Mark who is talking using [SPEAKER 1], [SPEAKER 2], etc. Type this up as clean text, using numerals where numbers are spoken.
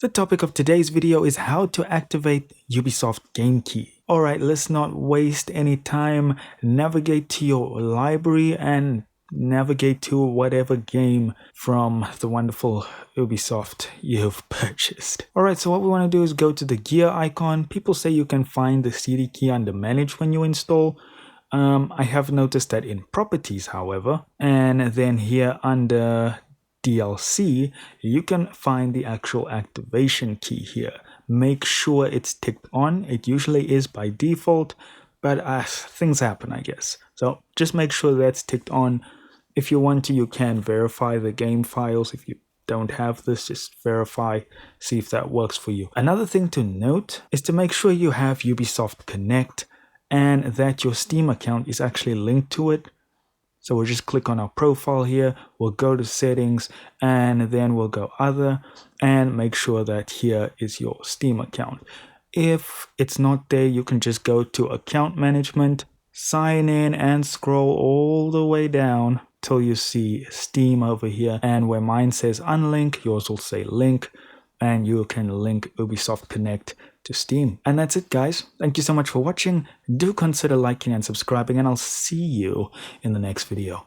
[SPEAKER 1] The topic of today's video is how to activate Ubisoft Game Key. Alright, let's not waste any time. Navigate to your library and navigate to whatever game from the wonderful Ubisoft you've purchased. Alright, so what we want to do is go to the gear icon. People say you can find the CD key under manage when you install. I have noticed that in properties, however, and then here under DLC, you can find the actual activation key here. Make sure it's ticked on. It usually is by default, but things happen, I guess. So just make sure that's ticked on. If you want to, you can verify the game files. If you don't have this, just verify, see if that works for you. Another thing to note is to make sure you have Ubisoft Connect and that your Steam account is actually linked to it. So we'll just click on our profile here, we'll go to settings, and then we'll go other, and make sure that here is your Steam account. If it's not there, you can just go to account management, sign in, and scroll all the way down till you see Steam over here. And where mine says unlink, yours will say link, and you can link Ubisoft Connect to Steam. And that's it, guys. Thank you so much for watching. Do consider liking and subscribing, and I'll see you in the next video.